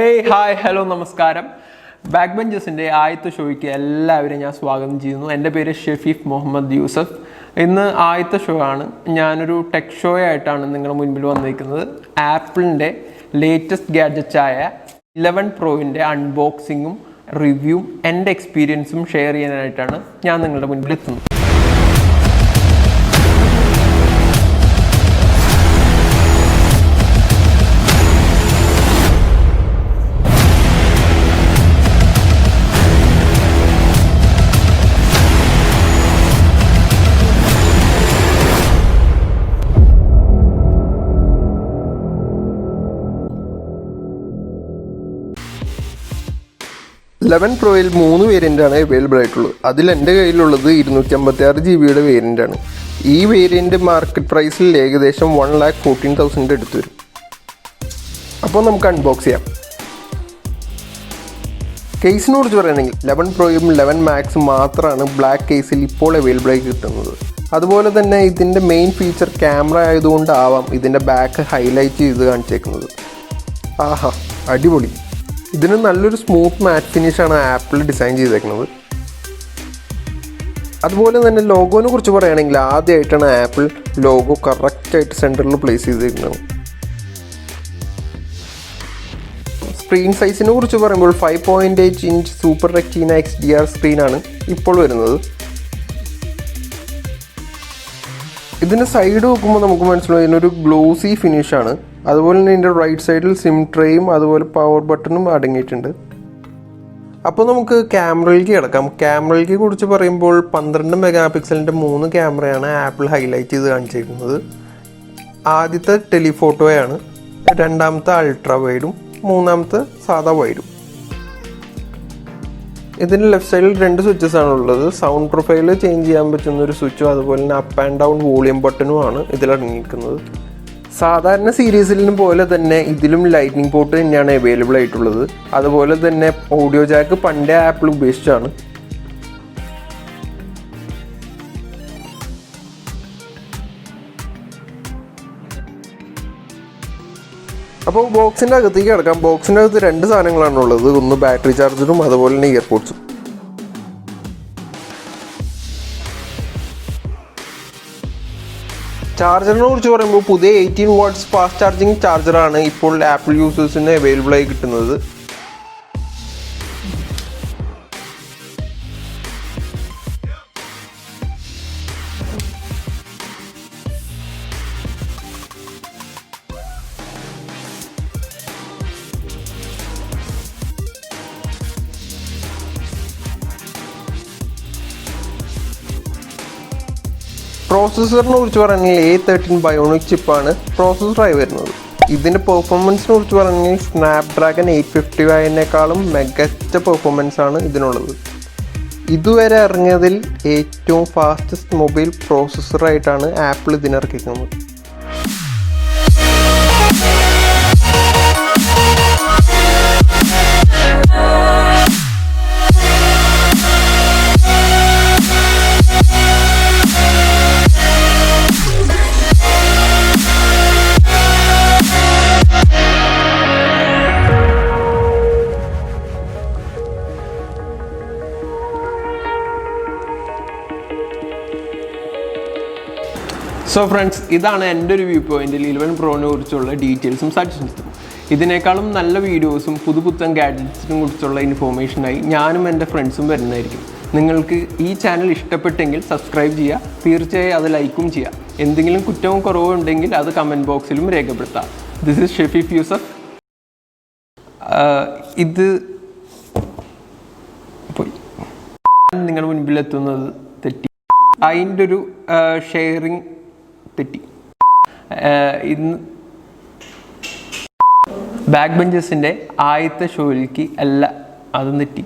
Hey, hi, hello, namaskaram. Backbenchers in the Ayatha Shoiki, Ella Swagam Gino, and the Pere Shefif Mohammed Yusuf. In the Ayatha Shoana, Yanuru tech show at Anangamun Apple Day, latest gadget chaya, 11 Pro in the unboxing, review, and experience share in Atana, Yanangamun Blitzen. Eleven Pro il 3 variant ആണ് available ആയിട്ടുള്ളത്. അതിൽ എൻ്റെ കയ്യിലുള്ളത് 256 GB യുടെ variant ആണ്. ഈ variant market പ്രൈസിൽ ഏകദേശം 1,14,000 അടുത്ത് വരും. അപ്പോൾ നമുക്ക് അൺബോക്സ് ചെയ്യാം. കേസിനെ കുറിച്ച് പറയുകയാണെങ്കിൽ 11 Proയും 11 Maxും മാത്രമാണ് ബ്ലാക്ക് കേസിൽ ഇപ്പോൾ അവൈലബിൾ ആയി കിട്ടുന്നത്. അതുപോലെ തന്നെ ഇതിൻ്റെ മെയിൻ ഫീച്ചർ ക്യാമറ ആയതുകൊണ്ടാവാം ഇതിൻ്റെ ബാക്ക് ഹൈലൈറ്റ് ചെയ്ത് കാണിച്ചേക്കുന്നത്. ആഹാ, അടിപൊളി. ഇതിന് നല്ലൊരു സ്മൂത്ത് മാറ്റ് ഫിനിഷാണ് ആപ്പിൾ ഡിസൈൻ ചെയ്തേക്കുന്നത്. അതുപോലെ തന്നെ ലോഗോനെ കുറിച്ച് പറയുകയാണെങ്കിൽ ആദ്യമായിട്ടാണ് ആപ്പിൾ ലോഗോ കറക്റ്റായിട്ട് സെൻറ്ററിൽ പ്ലേസ് ചെയ്തേക്കുന്നത്. സ്ക്രീൻ സൈസിനെ കുറിച്ച് പറയുമ്പോൾ 5.8 ഇഞ്ച് സൂപ്പർ റെക്ടീന XDR സ്ക്രീനാണ് ഇപ്പോൾ വരുന്നത്. ഇതിൻ്റെ സൈഡ് നോക്കുമ്പോൾ നമുക്ക് മനസ്സിലാവും ഇതിനൊരു ഗ്ലോസി ഫിനിഷാണ്. അതുപോലെ തന്നെ ഇതിൻ്റെ റൈറ്റ് സൈഡിൽ സിം ട്രേയും അതുപോലെ പവർ ബട്ടണും അടങ്ങിയിട്ടുണ്ട്. അപ്പോൾ നമുക്ക് ക്യാമറയിലേക്ക് കിടക്കാം. ക്യാമറയിലേക്ക് കുറിച്ച് പറയുമ്പോൾ 12 മെഗാപിക്സലിൻ്റെ 3 ക്യാമറയാണ് ആപ്പിൾ ഹൈലൈറ്റ് ചെയ്ത് കാണിച്ചിരിക്കുന്നത്. ആദ്യത്തെ ടെലിഫോട്ടോയാണ്, രണ്ടാമത്തെ അൾട്രാ വൈഡും മൂന്നാമത്തെ സാധാ വൈഡും. ഇതിൻ്റെ ലെഫ്റ്റ് സൈഡിൽ 2 സ്വിച്ചസ് ആണുള്ളത്. സൗണ്ട് പ്രൊഫൈൽ ചേഞ്ച് ചെയ്യാൻ പറ്റുന്ന ഒരു സ്വിച്ചും അതുപോലെ തന്നെ അപ്പ് ആൻഡ് ഡൗൺ വോളിയം ബട്ടണുമാണ് ഇതിലടങ്ങിയിരിക്കുന്നത്. സാധാരണ സീരീസിലും പോലെ തന്നെ ഇതിലും ലൈറ്റ്നിങ് പോർട്ട് തന്നെയാണ് അവൈലബിൾ ആയിട്ടുള്ളത്. അതുപോലെ തന്നെ ഓഡിയോ ജാക്ക് പണ്ടേ ആപ്പിൾ ഉപേക്ഷിച്ചാണ്. അപ്പോൾ ബോക്സിൻ്റെ അകത്തേക്ക് കിടക്കാം. ബോക്സിൻ്റെ അകത്ത് 2 സാധനങ്ങളാണുള്ളത്. ഒന്ന് ബാറ്ററി ചാർജറും അതുപോലെ തന്നെ ഇയർപോഡ്സും. ചാർജറിനെ കുറിച്ച് പറയുമ്പോൾ പുതിയ 18 വാട്ട്സ് ഫാസ്റ്റ് ചാർജിങ് ചാർജറാണ് ഇപ്പോൾ ആപ്പിൾ യൂസേഴ്സിന് അവൈലബിൾ ആയി കിട്ടുന്നത്. പ്രോസസ്സറിനെ കുറിച്ച് പറയുകയാണെങ്കിൽ A13 ബയോണിക് ചിപ്പാണ് പ്രോസസ്സറായി വരുന്നത്. ഇതിൻ്റെ പെർഫോമൻസിനെ കുറിച്ച് പറയുകയാണെങ്കിൽ സ്നാപ്ഡ്രാഗൺ 855നേക്കാളും മികച്ച പെർഫോമൻസ് ആണ് ഇതിനുള്ളത്. ഇതുവരെ ഇറങ്ങിയതിൽ ഏറ്റവും ഫാസ്റ്റസ്റ്റ് മൊബൈൽ പ്രോസസ്സറായിട്ടാണ് ആപ്പിൾ ഇതിനിറക്കിക്കുന്നത്. സോ ഫ്രണ്ട്സ്, ഇതാണ് എൻ്റെ ഒരു വ്യൂ പോയിന്റിൽ 11 പ്രോനെ കുറിച്ചുള്ള ഡീറ്റെയിൽസും സജഷൻസും. ഇതിനേക്കാളും നല്ല വീഡിയോസും പുതുപുത്തൻ ഗാഡ്ജറ്റ്സിനെ കുറിച്ചുള്ള ഇൻഫോർമേഷനായി ഞാനും എൻ്റെ ഫ്രണ്ട്സും വരുന്നതായിരിക്കും. നിങ്ങൾക്ക് ഈ ചാനൽ ഇഷ്ടപ്പെട്ടെങ്കിൽ സബ്സ്ക്രൈബ് ചെയ്യുക, തീർച്ചയായും അത് ലൈക്കും ചെയ്യുക. എന്തെങ്കിലും കുറ്റവും കുറവും ഉണ്ടെങ്കിൽ അത് കമൻറ്റ് ബോക്സിലും രേഖപ്പെടുത്താം. This is Shefeef Yusuf. ഇത് പോയി നിങ്ങളുടെ മുൻപിലെത്തുന്നത് തെറ്റി. അതിൻ്റെ ഒരു ഷെയറിങ് തെറ്റി. ഇന്ന് ബാക്ക് ബെഞ്ചസിൻ്റെ ആദ്യത്തെ ഷോയിലേക്ക് അല്ല, അതും തെറ്റി.